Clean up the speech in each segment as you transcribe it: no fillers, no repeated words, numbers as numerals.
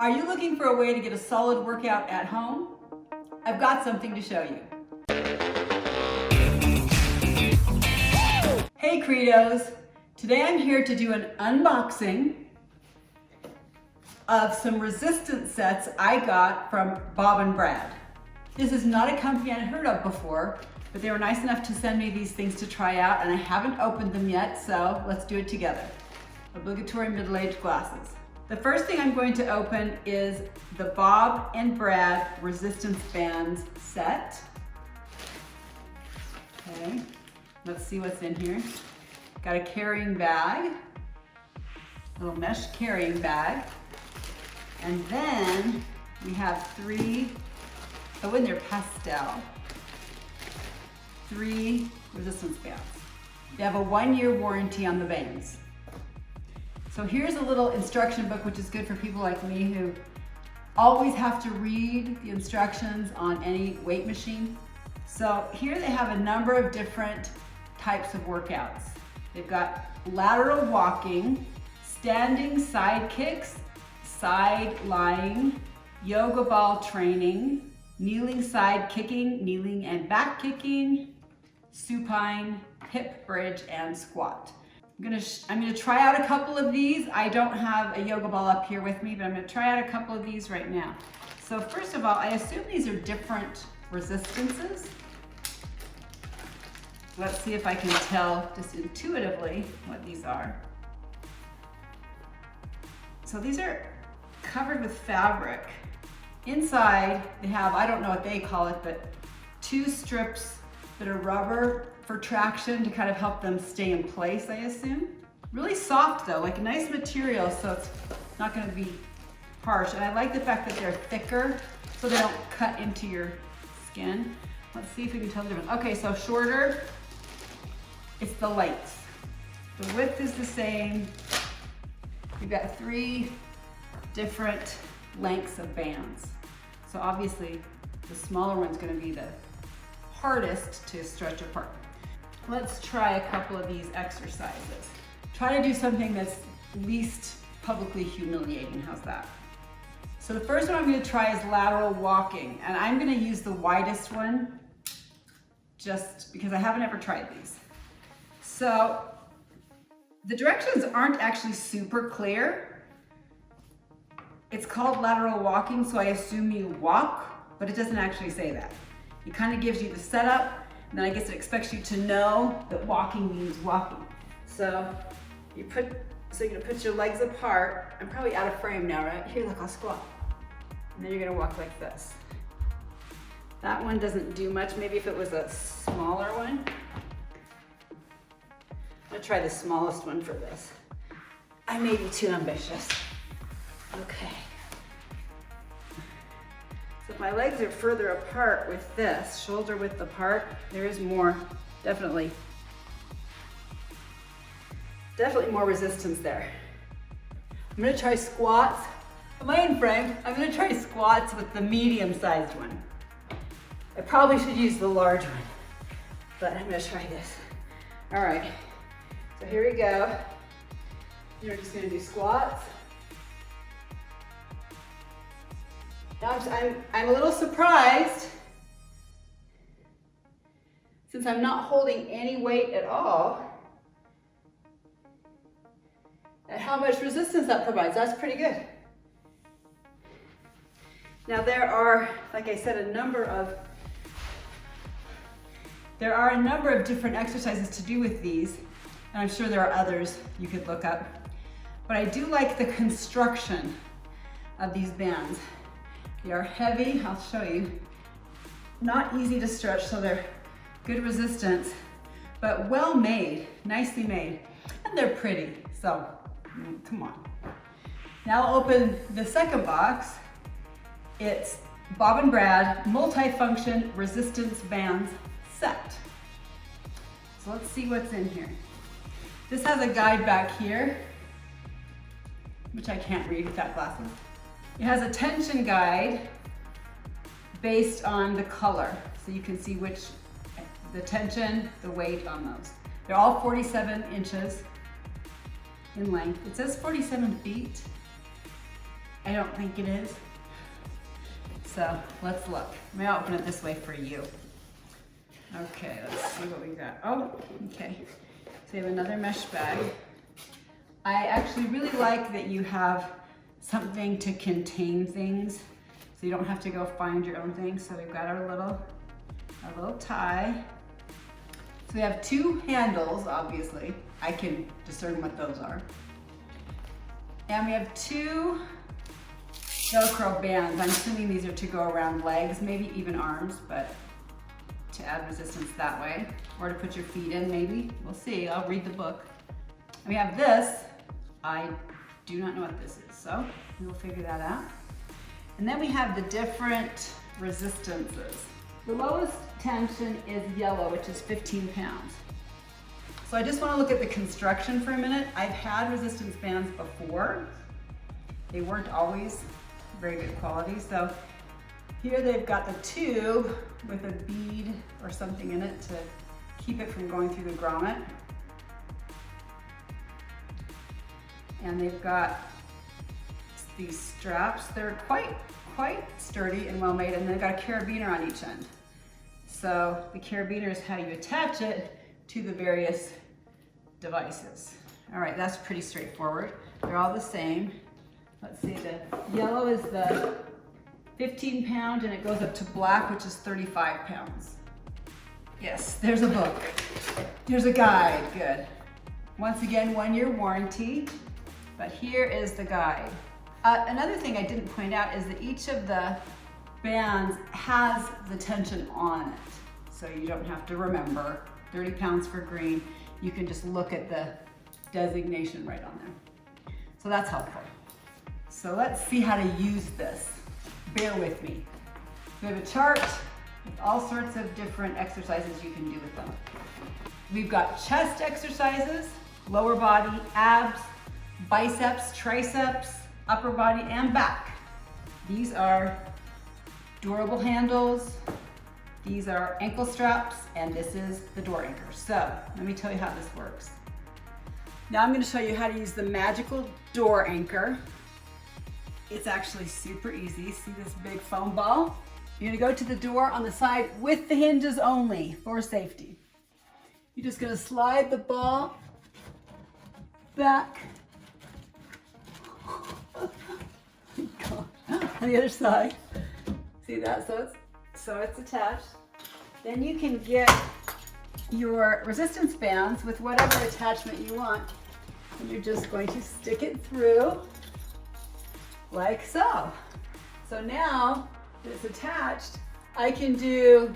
Are you looking for a way to get a solid workout at home? I've got something to show you. Hey Credos! Today I'm here to do an unboxing of some resistance sets I got from Bob and Brad. This is not a company I'd heard of before, but they were nice enough to send me these things to try out, and I haven't opened them yet, so let's do it together. Obligatory middle-aged glasses. The first thing I'm going to open is the Bob and Brad resistance bands set. Okay, let's see what's in here. Got a carrying bag, a little mesh carrying bag, and then we have three, oh, and they're pastel, 3 resistance bands. They have a 1-year warranty on the bands. So here's a little instruction book, which is good for people like me who always have to read the instructions on any weight machine. So here they have a number of different types of workouts. They've got lateral walking, standing side kicks, side lying, yoga ball training, kneeling side kicking, kneeling and back kicking, supine, hip bridge, and squat. I'm gonna try out a couple of these. I don't have a yoga ball up here with me, but I'm gonna try out a couple of these right now. So first of all, I assume these are different resistances. Let's see if I can tell just intuitively what these are. So these are covered with fabric. Inside they have, I don't know what they call it, but 2 strips that are rubber for traction to kind of help them stay in place, I assume. Really soft though, like a nice material, so it's not gonna be harsh. And I like the fact that they're thicker so they don't cut into your skin. Let's see if we can tell the difference. Okay, so shorter, it's the length. The width is the same. We've got 3 different lengths of bands. So obviously the smaller one's gonna be the hardest to stretch apart. Let's try a couple of these exercises. Try to do something that's least publicly humiliating. How's that? So the first one I'm going to try is lateral walking, and I'm going to use the widest one just because I haven't ever tried these. So the directions aren't actually super clear. It's called lateral walking, so I assume you walk, but it doesn't actually say that. It kind of gives you the setup, and then I guess it expects you to know that walking means walking. So you're gonna put your legs apart. I'm probably out of frame now, right? Here, look, I'll squat. And then you're gonna walk like this. That one doesn't do much. Maybe if it was a smaller one. I'm gonna try the smallest one for this. I may be too ambitious. Okay. So if my legs are further apart with this, shoulder width apart, there is more, definitely more resistance there. I'm gonna try squats. Am I in frame? I'm gonna try squats with the medium-sized one. I probably should use the large one, but I'm gonna try this. All right, so here we go. You're just gonna do squats. Now I'm a little surprised, since I'm not holding any weight at all, at how much resistance that provides. That's pretty good. Now there are, like I said, a number of different exercises to do with these, and I'm sure there are others you could look up. But I do like the construction of these bands. They are heavy, I'll show you. Not easy to stretch, so they're good resistance, but well made, nicely made. And they're pretty, so come on. Now I'll open the second box. It's Bob and Brad multifunction resistance bands set. So let's see what's in here. This has a guide back here, which I can't read without glasses. It has a tension guide based on the color, so you can see the tension, the weight on those. They're all 47 inches in length. It says 47 feet. I don't think it is. So let's look. Let me open it this way for you. Okay, let's see what we got. Oh, okay. So we have another mesh bag. I actually really like that you have something to contain things, so you don't have to go find your own thing. So we've got our little tie. So we have two handles, obviously. I can discern what those are. And we have two Velcro bands. I'm assuming these are to go around legs, maybe even arms, but to add resistance that way. Or to put your feet in, maybe. We'll see, I'll read the book. And we have this. I do not know what this is, so we'll figure that out. And then we have the different resistances. The lowest tension is yellow, which is 15 pounds. So I just want to look at the construction for a minute. I've had resistance bands before. They weren't always very good quality. So here they've got the tube with a bead or something in it to keep it from going through the grommet. And they've got these straps. They're quite sturdy and well made, and they've got a carabiner on each end. So the carabiner is how you attach it to the various devices. All right, that's pretty straightforward. They're all the same. Let's see, the yellow is the 15 pound, and it goes up to black, which is 35 pounds. Yes, there's a book. There's a guide, good. Once again, 1-year warranty, but here is the guide. Another thing I didn't point out is that each of the bands has the tension on it. So you don't have to remember 30 pounds for green. You can just look at the designation right on there. So that's helpful. So let's see how to use this. Bear with me. We have a chart with all sorts of different exercises you can do with them. We've got chest exercises, lower body, abs, biceps, triceps, upper body, and back. These are durable handles, these are ankle straps, and this is the door anchor. So let me tell you how this works. Now I'm going to show you how to use the magical door anchor. It's actually super easy. See this big foam ball? You're going to go to the door on the side with the hinges only for safety. You're just going to slide the ball back on the other side. See that? So it's attached. Then you can get your resistance bands with whatever attachment you want. And you're just going to stick it through like so. So now that it's attached, I can do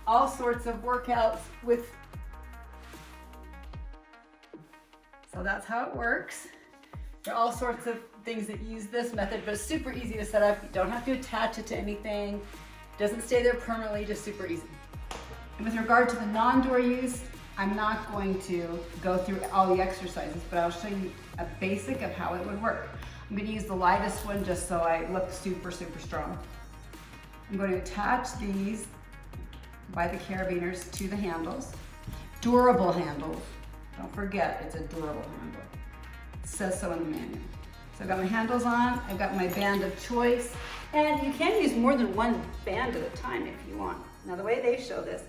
all sorts of workouts with. So that's how it works. There are all sorts of things that use this method, but it's super easy to set up. You don't have to attach it to anything. It doesn't stay there permanently, just super easy. And with regard to the Nondoor use, I'm not going to go through all the exercises, but I'll show you a basic of how it would work. I'm going to use the lightest one just so I look super strong. I'm going to attach these by the carabiners to the handles. Durable handles. Don't forget, it's a durable handle. It says so in the manual. So I've got my handles on, I've got my band of choice, and you can use more than one band at a time if you want. Now the way they show this,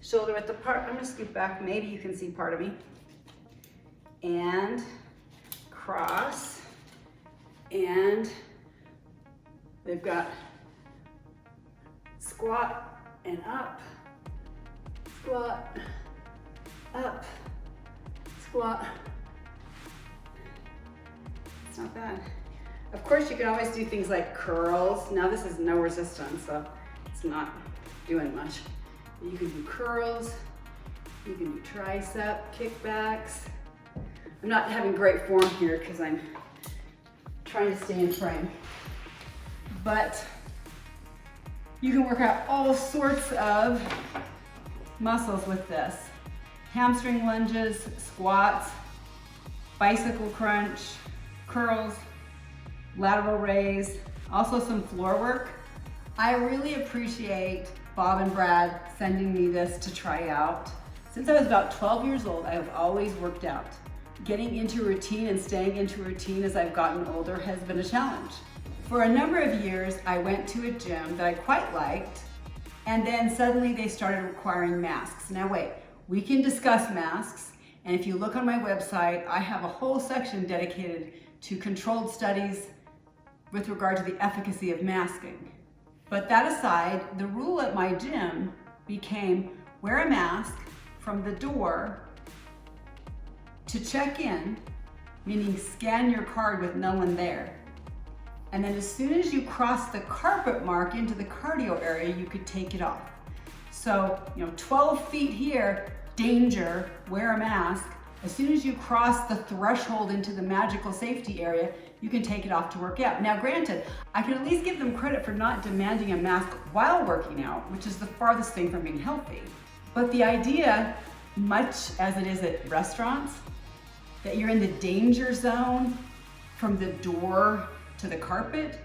shoulder width apart, I'm gonna scoot back, maybe you can see part of me. And cross, and they've got squat and up, squat, up, squat. It's not bad. Of course, you can always do things like curls. Now this is no resistance, so it's not doing much. You can do curls, you can do tricep kickbacks. I'm not having great form here because I'm trying to stay in frame. But you can work out all sorts of muscles with this. Hamstring lunges, squats, bicycle crunch, curls, lateral raise, also some floor work. I really appreciate Bob and Brad sending me this to try out. Since I was about 12 years old, I have always worked out. getting into a routine and staying into a routine as I've gotten older has been a challenge. For a number of years, I went to a gym that I quite liked, and then suddenly they started requiring masks. Now wait, we can discuss masks, and if you look on my website, I have a whole section dedicated to controlled studies with regard to the efficacy of masking. But that aside, the rule at my gym became wear a mask from the door to check in, meaning scan your card with no one there. And then as soon as you cross the carpet mark into the cardio area, you could take it off. So, 12 feet here, danger, wear a mask. As soon as you cross the threshold into the magical safety area, you can take it off to work out. Now granted, I can at least give them credit for not demanding a mask while working out, which is the farthest thing from being healthy. But the idea, much as it is at restaurants, that you're in the danger zone from the door to the carpet,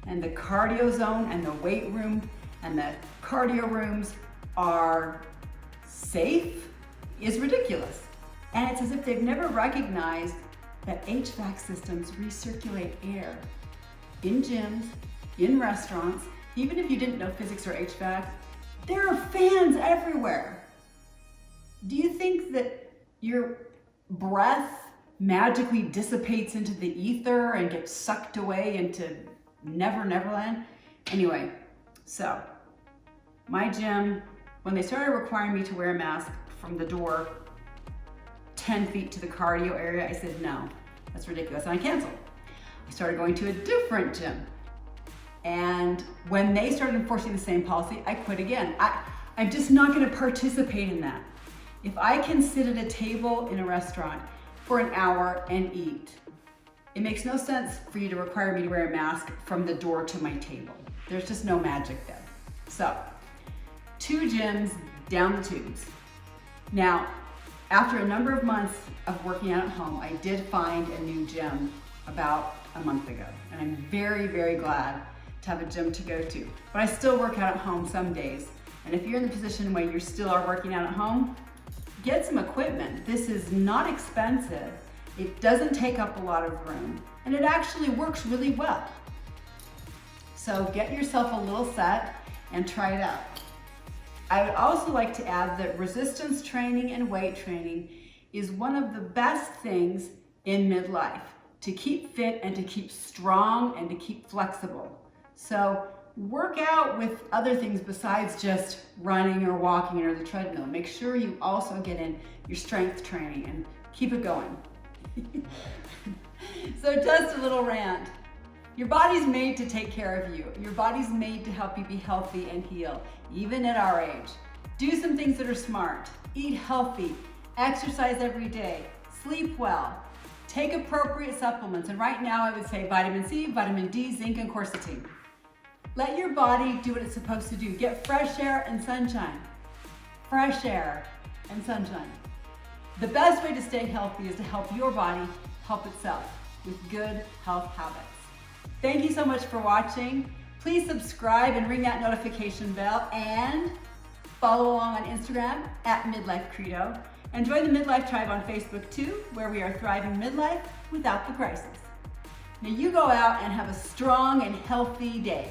and the cardio zone and the weight room and the cardio rooms are safe is ridiculous. And it's as if they've never recognized that HVAC systems recirculate air in gyms, in restaurants. Even if you didn't know physics or HVAC, there are fans everywhere. Do you think that your breath magically dissipates into the ether and gets sucked away into Neverland? Anyway, so my gym, when they started requiring me to wear a mask from the door 10 feet to the cardio area, I said, no, that's ridiculous, and I canceled. I started going to a different gym. And when they started enforcing the same policy, I quit again. I'm just not gonna participate in that. If I can sit at a table in a restaurant for an hour and eat, it makes no sense for you to require me to wear a mask from the door to my table. There's just no magic there. So, 2 gyms down the tubes. Now, after a number of months of working out at home, I did find a new gym about a month ago. And I'm very, very glad to have a gym to go to. But I still work out at home some days. And if you're in the position where you still are working out at home, get some equipment. This is not expensive. It doesn't take up a lot of room. And it actually works really well. So get yourself a little set and try it out. I would also like to add that resistance training and weight training is one of the best things in midlife to keep fit and to keep strong and to keep flexible. So work out with other things besides just running or walking or the treadmill. Make sure you also get in your strength training and keep it going. So just a little rant. Your body's made to take care of you. Your body's made to help you be healthy and heal, even at our age. Do some things that are smart. Eat healthy, exercise every day, sleep well, take appropriate supplements. And right now I would say vitamin C, vitamin D, zinc, and quercetin. Let your body do what it's supposed to do. Get fresh air and sunshine. Fresh air and sunshine. The best way to stay healthy is to help your body help itself with good health habits. Thank you so much for watching. Please subscribe and ring that notification bell, and follow along on Instagram at Midlife Credo. And join the Midlife Tribe on Facebook too, where we are thriving midlife without the crisis. Now you go out and have a strong and healthy day.